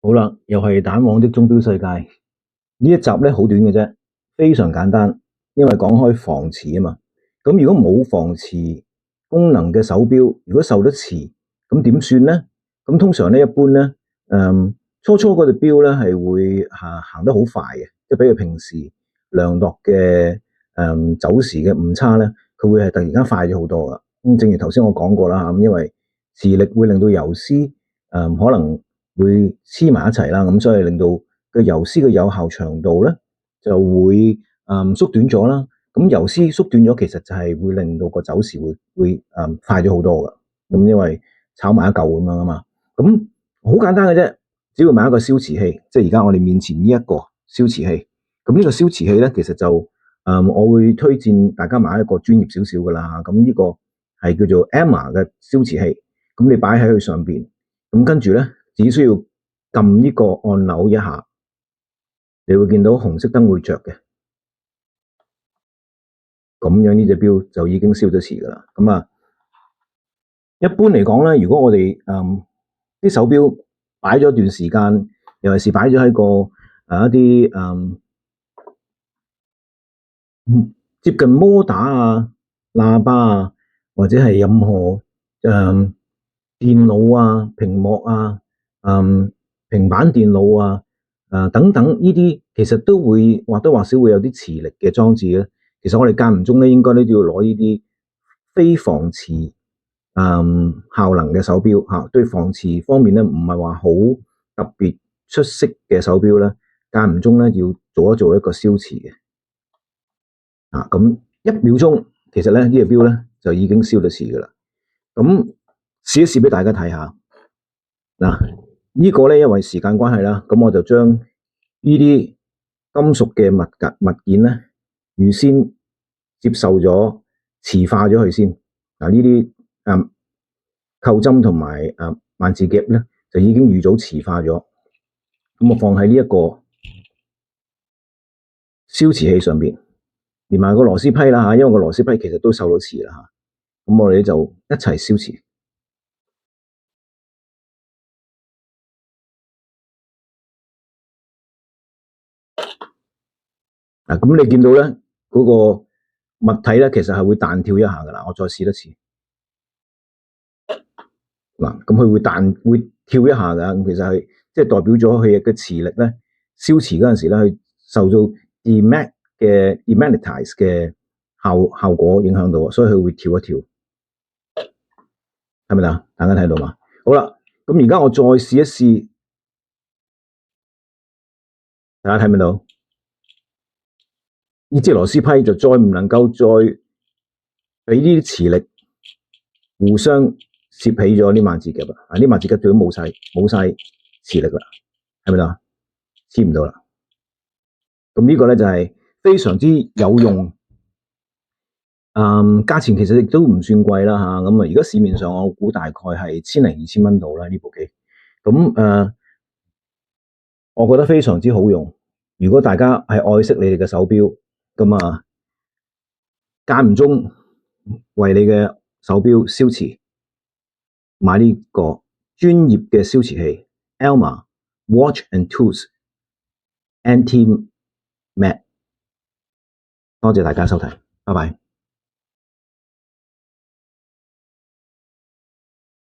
好啦，又係蛋黃的鐘錶世界。呢一集咧好短嘅啫，非常簡單，因為講開防磁啊嘛。咁如果冇防磁功能嘅手錶，如果受得磁，咁點算咧？咁通常咧一般咧，初初嗰隻錶咧係會行得好快嘅，即係比佢平時量度嘅走時嘅誤差咧，佢會係突然間快咗好多噶。咁正如頭先我講過啦嚇，因為磁力會令到游絲可能會黐埋一齊啦，咁所以令到個游絲嘅有效長度咧就會縮短咗啦。咁游絲縮短咗，其實就係會令到個走時會快咗好多噶。咁因為炒埋一嚿咁樣啊嘛。咁好簡單嘅啫，只要買一個消磁器，即係而家我哋面前呢一個消磁器。咁呢個消磁器咧，其實就我會推薦大家買一個專業少少噶啦。咁呢個係叫做 EMMA 嘅消磁器。咁你擺喺佢上邊，咁跟住咧，只需要撳呢個按鈕一下，你會見到紅色燈會着嘅。咁樣呢隻錶就已經消咗磁噶啦。咁啊，一般嚟講咧，如果我哋啲手錶擺咗一段時間，尤其是擺咗喺個一啲接近摩打啊、喇叭啊，或者係任何電腦啊、屏幕啊、平板電腦啊、等等呢啲，其實都會或多或少會有啲磁力嘅裝置咧。其實我哋間唔中咧，應該都要攞呢啲非防磁效能嘅手錶嚇，對防磁方面咧唔係話好特別出色嘅手錶咧，間唔中咧要做一個消磁嘅。咁1秒鐘，其實咧呢隻錶咧就已經消咗磁噶啦。咁試一試俾大家睇下。呢個咧因為時間關係啦，咁我就將呢啲金屬嘅物件咧預先接受咗磁化咗佢先。呢啲扣針同埋萬字夾咧就已經預早磁化咗。咁我放喺呢一個消磁器上邊。連埋個螺絲批啦，因為個螺絲批其實都受到磁啦，咁我哋就一齊消磁。咁你見到咧嗰個物體咧，其實係會彈跳一下噶啦。我再試一次。咁佢會跳一下噶，咁其實係即係代表咗佢嘅磁力咧，消磁嗰陣時咧，佢受到 demagnetize 嘅效果影響到，所以佢會跳一跳，係咪啊？大家睇到嘛？好啦，咁而家我再試一試，大家睇唔睇到？呢支螺絲批就再唔能夠再俾呢啲磁力互相攝起咗啲萬字夾啦，啲萬字夾都冇晒磁力啦，係咪啊？黐唔到啦。咁呢個咧就係非常之有用。價錢其實亦都唔算貴啦嚇。咁而家市面上我估大概係1000零2000蚊度啦呢部機。咁我覺得非常之好用。如果大家係愛惜你哋嘅手錶，咁間唔中為你嘅手錶消磁，買呢個專業嘅消磁器 EMMA Watch and Tools Anti-Mag。多謝大家收睇，拜拜。